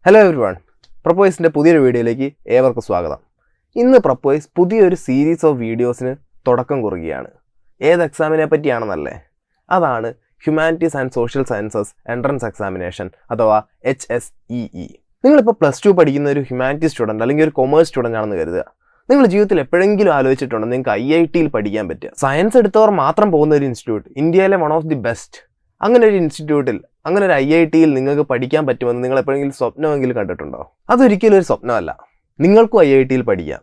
Hello everyone, പ്രപ്പോയ്സിൻ്റെ പുതിയൊരു വീഡിയോയിലേക്ക് ഏവർക്കും സ്വാഗതം. ഇന്ന് പ്രപ്പോയ്സ് പുതിയൊരു സീരീസ് ഓഫ് വീഡിയോസിന് തുടക്കം കുറിക്കുകയാണ്. ഏത് എക്സാമിനെ പറ്റിയാണെന്നല്ലേ? അതാണ് humanities and social sciences entrance examination അഥവാ HSEE. നിങ്ങളിപ്പോൾ +2 പഠിക്കുന്ന ഒരു ഹ്യൂമാനിറ്റീസ് സ്റ്റുഡൻറ്റ് അല്ലെങ്കിൽ ഒരു കൊമേഴ്സ് സ്റ്റുഡൻ്റ് ആണെന്ന് കരുതുക. നിങ്ങൾ ജീവിതത്തിൽ എപ്പോഴെങ്കിലും ആലോചിച്ചിട്ടുണ്ടോ നിങ്ങൾക്ക് IITയിൽ പഠിക്കാൻ പറ്റുക? സയൻസ് എടുത്തവർ മാത്രം പോകുന്ന ഒരു ഇൻസ്റ്റിറ്റ്യൂട്ട്, ഇന്ത്യയിലെ വൺ ഓഫ് ദി ബെസ്റ്റ്, അങ്ങനെ ഒരു ഇൻസ്റ്റിറ്റ്യൂട്ടിൽ, അങ്ങനെ ഒരു IITയിൽ നിങ്ങൾക്ക് പഠിക്കാൻ പറ്റുമെന്ന് നിങ്ങൾ എപ്പോഴെങ്കിലും സ്വപ്നമെങ്കിലും കണ്ടിട്ടുണ്ടോ? അതൊരിക്കലും ഒരു സ്വപ്നമല്ല. നിങ്ങൾക്കും IITയിൽ പഠിക്കാം.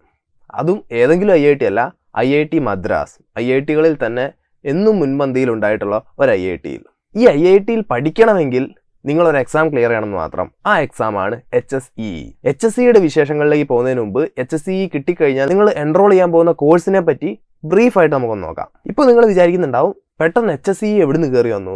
അതും ഏതെങ്കിലും IIT അല്ല, IIT മദ്രാസ്. IITകളിൽ തന്നെ എന്നും മുൻപന്തിയിൽ ഉണ്ടായിട്ടുള്ള ഒരു IITയിൽ. ഈ IITയിൽ പഠിക്കണമെങ്കിൽ നിങ്ങളൊരു എക്സാം ക്ലിയർ ചെയ്യണമെന്ന് മാത്രം. ആ എക്സാമാണ് HSEE. HSEയുടെ വിശേഷങ്ങളിലേക്ക് പോകുന്നതിന് മുമ്പ് HSEE കിട്ടിക്കഴിഞ്ഞാൽ നിങ്ങൾ എൻറോൾ ചെയ്യാൻ പോകുന്ന കോഴ്സിനെ പറ്റി ബ്രീഫായിട്ട് നമുക്കൊന്ന് നോക്കാം. ഇപ്പോൾ നിങ്ങൾ വിചാരിക്കുന്നുണ്ടാവും പെട്ടെന്ന് HSEE എവിടെ നിന്ന് കയറി വന്നു.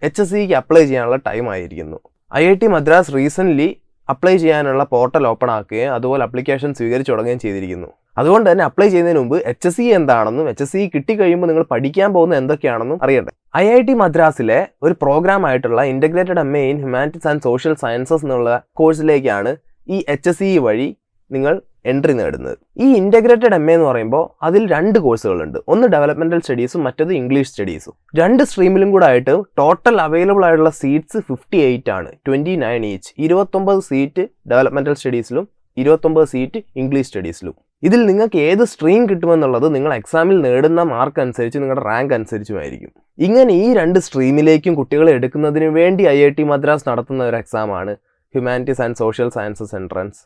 HSEക്ക് അപ്ലൈ ചെയ്യാനുള്ള ടൈം ആയിരിക്കുന്നു. IIT മദ്രാസ് റീസെൻ്റ്ലി അപ്ലൈ ചെയ്യാനുള്ള പോർട്ടൽ ഓപ്പൺ ആക്കുകയും അതുപോലെ അപ്ലിക്കേഷൻ സ്വീകരിച്ചു തുടങ്ങുകയും ചെയ്തിരിക്കുന്നു. അതുകൊണ്ട് തന്നെ അപ്ലൈ ചെയ്യുന്നതിന് മുമ്പ് HSEE എന്താണെന്നും HSEE കിട്ടിക്കഴിയുമ്പോൾ നിങ്ങൾ പഠിക്കാൻ പോകുന്ന എന്തൊക്കെയാണെന്നും അറിയണ്ടേ. IIT മദ്രാസിലെ ഒരു പ്രോഗ്രാം ആയിട്ടുള്ള integrated MA in humanities and social sciences എന്നുള്ള കോഴ്സിലേക്കാണ് ഈ HSEE വഴി നിങ്ങൾ എൻട്രി നേടുന്നത്. ഈ ഇൻ്റഗ്രേറ്റഡ് MA എന്ന് പറയുമ്പോൾ അതിൽ 2 കോഴ്സുകളുണ്ട്. ഒന്ന് ഡെവലപ്മെൻറ്റൽ സ്റ്റഡീസും മറ്റത് ഇംഗ്ലീഷ് സ്റ്റഡീസും. 2 സ്ട്രീമിലും കൂടെ ആയിട്ട് ടോട്ടൽ അവൈലബിൾ ആയിട്ടുള്ള സീറ്റ്സ് 58 ആണ്, 29 ഈച്ച്. 29 സീറ്റ് ഡെവലപ്മെൻറ്റൽ സ്റ്റഡീസിലും 29 സീറ്റ് ഇംഗ്ലീഷ് സ്റ്റഡീസിലും. ഇതിൽ നിങ്ങൾക്ക് ഏത് സ്ട്രീം കിട്ടുമെന്നുള്ളത് നിങ്ങൾ എക്സാമിൽ നേടുന്ന മാർക്ക് അനുസരിച്ച് നിങ്ങളുടെ റാങ്ക് അനുസരിച്ചുമായിരിക്കും. ഇങ്ങനെ ഈ 2 സ്ട്രീമിലേക്കും കുട്ടികളെ എടുക്കുന്നതിന് വേണ്ടി IIT മദ്രാസ് നടത്തുന്ന ഒരു എക്സാമാണ് humanities and social sciences entrance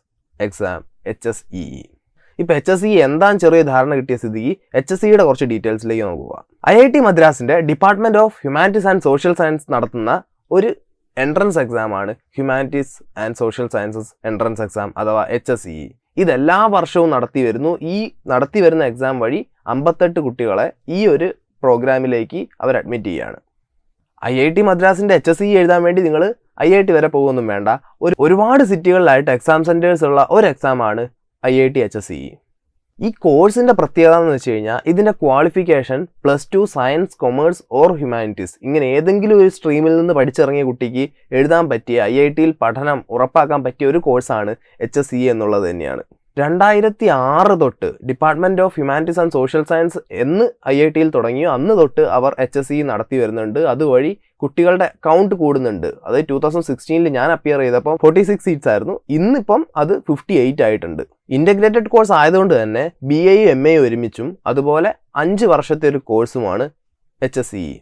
exam HSEE. ഇപ്പോൾ HSEE എന്താണെന്ന് ചെറിയ ധാരണ കിട്ടിയ സ്ഥിതിക്ക് HSEയുടെ കുറച്ച് ഡീറ്റെയിൽസിലേക്ക് നോക്കുക. IIT മദ്രാസിൻ്റെ department of humanities and social science നടത്തുന്ന ഒരു എൻട്രൻസ് എക്സാമാണ് humanities and social sciences entrance exam അഥവാ HSEE. ഇതെല്ലാ വർഷവും നടത്തി വരുന്നു. ഈ നടത്തി വരുന്ന എക്സാം വഴി 58 കുട്ടികളെ ഈ ഒരു പ്രോഗ്രാമിലേക്ക് അവർ അഡ്മിറ്റ് ചെയ്യുകയാണ്. IIT മദ്രാസിൻ്റെ HSEE എഴുതാൻ വേണ്ടി നിങ്ങൾ IIT വരെ പോകുമൊന്നും വേണ്ട. ഒരുപാട് സിറ്റികളിലായിട്ട് എക്സാം സെൻറ്റേഴ്സ് ഉള്ള ഒരു എക്സാമാണ് IIT HSEE. ഈ കോഴ്സിൻ്റെ പ്രത്യേകത എന്ന് വെച്ച് കഴിഞ്ഞാൽ ഇതിൻ്റെ qualification +2 science, commerce or humanities, ഇങ്ങനെ ഏതെങ്കിലും ഒരു സ്ട്രീമിൽ നിന്ന് പഠിച്ചിറങ്ങിയ കുട്ടിക്ക് എഴുതാൻ പറ്റിയ, IITയിൽ പഠനം ഉറപ്പാക്കാൻ പറ്റിയ ഒരു കോഴ്സാണ് HSEE എന്നുള്ളത് തന്നെയാണ്. 2006 തൊട്ട് department of humanities and social science എന്ന് IITയിൽ തുടങ്ങിയോ അന്ന് തൊട്ട് അവർ HSEE നടത്തി വരുന്നുണ്ട്. അതുവഴി കുട്ടികളുടെ കൗണ്ട് കൂടുന്നുണ്ട്. അത് 2016 ഞാൻ അപ്പിയർ ചെയ്തപ്പോൾ 46 സീറ്റ്സ് ആയിരുന്നു. ഇന്നിപ്പം അത് 58 ആയിട്ടുണ്ട്. ഇൻ്റഗ്രേറ്റഡ് കോഴ്സ് ആയതുകൊണ്ട് തന്നെ BAയും MAയും ഒരുമിച്ചും അതുപോലെ 5 വർഷത്തെ ഒരു കോഴ്സുമാണ് HSEE.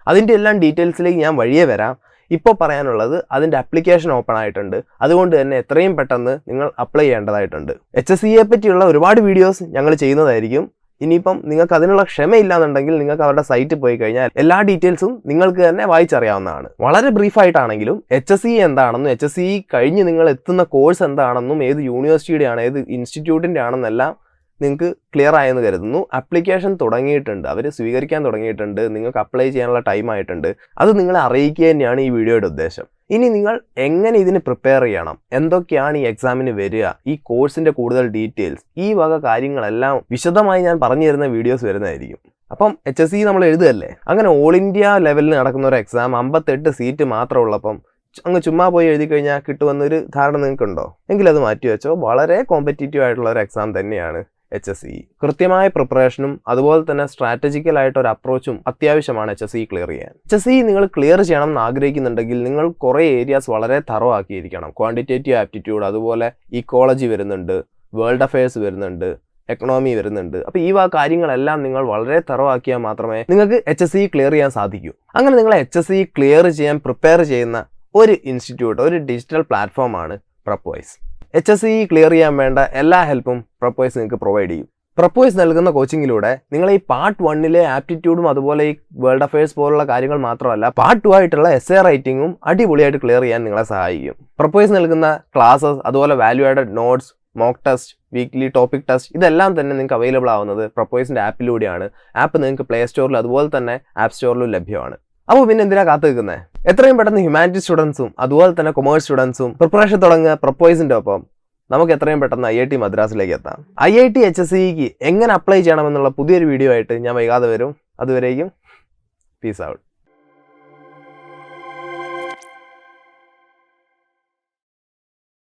അതിൻ്റെ എല്ലാം ഡീറ്റെയിൽസിലേക്ക് ഞാൻ വഴിയേ വരാം. ഇപ്പോൾ പറയാനുള്ളത് അതിൻ്റെ ആപ്ലിക്കേഷൻ ഓപ്പൺ ആയിട്ടുണ്ട്. അതുകൊണ്ട് തന്നെ എത്രയും പെട്ടെന്ന് നിങ്ങൾ അപ്ലൈ ചെയ്യേണ്ടതായിട്ടുണ്ട്. HSEയെ പറ്റിയുള്ള ഒരുപാട് വീഡിയോസ് ഞങ്ങൾ ചെയ്യുന്നതായിരിക്കും. ഇനിയിപ്പം നിങ്ങൾക്ക് അതിനുള്ള ക്ഷമയില്ലാന്നുണ്ടെങ്കിൽ നിങ്ങൾക്ക് അവരുടെ സൈറ്റിൽ പോയി കഴിഞ്ഞാൽ എല്ലാ ഡീറ്റെയിൽസും നിങ്ങൾക്ക് തന്നെ വായിച്ചറിയാവുന്നതാണ്. വളരെ ബ്രീഫായിട്ടാണെങ്കിലും HSEE എന്താണെന്നും HSEE കഴിഞ്ഞ് നിങ്ങൾ എത്തുന്ന കോഴ്സ് എന്താണെന്നും ഏത് യൂണിവേഴ്സിറ്റിയുടെ ആണ്, ഏത് ഇൻസ്റ്റിറ്റ്യൂട്ടിൻ്റെ ആണെന്നെല്ലാം നിങ്ങൾക്ക് ക്ലിയർ ആയെന്ന് കരുതുന്നു. ആപ്ലിക്കേഷൻ തുടങ്ങിയിട്ടുണ്ട്, അവർ സ്വീകരിക്കാൻ തുടങ്ങിയിട്ടുണ്ട്. നിങ്ങൾക്ക് അപ്ലൈ ചെയ്യാനുള്ള ടൈം ആയിട്ടുണ്ട്. അത് നിങ്ങളെ അറിയിക്കുക തന്നെയാണ് ഈ വീഡിയോയുടെ ഉദ്ദേശം. ഇനി നിങ്ങൾ എങ്ങനെ ഇതിന് പ്രിപ്പയർ ചെയ്യണം, എന്തൊക്കെയാണ് ഈ എക്സാമിന് വരിക, ഈ കോഴ്സിൻ്റെ കൂടുതൽ ഡീറ്റെയിൽസ്, ഈ വക കാര്യങ്ങളെല്ലാം വിശദമായി ഞാൻ പറഞ്ഞു തരുന്ന വീഡിയോസ് വരുന്നതായിരിക്കും. അപ്പം HSEE നമ്മൾ എഴുതുകയല്ലേ, അങ്ങനെ ഓൾ ഇന്ത്യ ലെവലിൽ നടക്കുന്ന ഒരു എക്സാം 58 സീറ്റ് മാത്രം ഉള്ളപ്പം അങ്ങ് ചുമ്മാ പോയി എഴുതി കഴിഞ്ഞാൽ കിട്ടുമെന്നൊരു ധാരണ നിങ്ങൾക്കുണ്ടോ? എങ്കിൽ അത് മാറ്റി വെച്ചോ. വളരെ കോമ്പറ്റീറ്റീവ് ആയിട്ടുള്ള ഒരു എക്സാം തന്നെയാണ് HSEE. കൃത്യമായ പ്രിപ്പറേഷനും അതുപോലെ തന്നെ സ്ട്രാറ്റജിക്കലായിട്ടൊരു അപ്രോച്ചും അത്യാവശ്യമാണ് HSEE ക്ലിയർ ചെയ്യാൻ. HSEE നിങ്ങൾ ക്ലിയർ ചെയ്യണം എന്ന് ആഗ്രഹിക്കുന്നുണ്ടെങ്കിൽ നിങ്ങൾ കുറേ ഏരിയാസ് വളരെ തറോ ആക്കിയിരിക്കണം. ക്വാണ്ടിറ്റേറ്റീവ് ആപ്റ്റിറ്റ്യൂഡ്, അതുപോലെ ഇക്കോളജി വരുന്നുണ്ട്, വേൾഡ് അഫയേഴ്സ് വരുന്നുണ്ട്, എക്കണോമി വരുന്നുണ്ട്. അപ്പോൾ ഈ കാര്യങ്ങളെല്ലാം നിങ്ങൾ വളരെ തറോ ആക്കിയാൽ മാത്രമേ നിങ്ങൾക്ക് HSEE ക്ലിയർ ചെയ്യാൻ സാധിക്കൂ. അങ്ങനെ നിങ്ങൾ HSEE ക്ലിയർ ചെയ്യാൻ പ്രിപ്പയർ ചെയ്യുന്ന ഒരു ഇൻസ്റ്റിറ്റ്യൂട്ട്, ഒരു ഡിജിറ്റൽ പ്ലാറ്റ്ഫോമാണ് Prepwise. HSEE ക്ലിയർ ചെയ്യാൻ വേണ്ട എല്ലാ ഹെൽപ്പും Prepwise നിങ്ങൾക്ക് പ്രൊവൈഡ് ചെയ്യും. Prepwise നൽകുന്ന കോച്ചിങ്ങിലൂടെ നിങ്ങൾ ഈ പാർട്ട് 1ലെ ആപ്റ്റിറ്റ്യൂഡും അതുപോലെ ഈ വേൾഡ് അഫയേഴ്സ് പോലുള്ള കാര്യങ്ങൾ മാത്രമല്ല, പാർട്ട് 2 ആയിട്ടുള്ള essay റൈറ്റിങ്ങും അടിപൊളിയായിട്ട് ക്ലിയർ ചെയ്യാൻ നിങ്ങളെ സഹായിക്കും. Prepwise നൽകുന്ന ക്ലാസ്സസ്, അതുപോലെ value added notes, mock test, weekly topic test, ഇതെല്ലാം തന്നെ നിങ്ങൾക്ക് അവൈലബിൾ ആവുന്നത് Prepwiseൻ്റെ ആപ്പിലൂടെയാണ്. ആപ്പ് നിങ്ങൾക്ക് പ്ലേ സ്റ്റോറിൽ അതുപോലെ തന്നെ ആപ്പ് സ്റ്റോറിലും ലഭ്യമാണ്. അപ്പോൾ പിന്നെ എന്തിനാ കാത്തു നിൽക്കുന്നത്? എത്രയും പെട്ടെന്ന് ഹ്യൂമാനിറ്റീസ് സ്റ്റുഡൻസും അതുപോലെ തന്നെ കൊമേഴ്സ് സ്റ്റുഡൻസും പ്രിപ്പറേഷൻ തുടങ്ങുക Prepwiseൻ്റെ ഒപ്പം. നമുക്ക് എത്രയും പെട്ടെന്ന് IIT മദ്രാസിലേക്ക് എത്താം. IIT HSEക്ക് എങ്ങനെ അപ്ലൈ ചെയ്യണമെന്നുള്ള പുതിയൊരു വീഡിയോ ആയിട്ട് ഞാൻ വൈകാതെ വരും. അതുവരേക്കും പീസ് ഔട്ട്.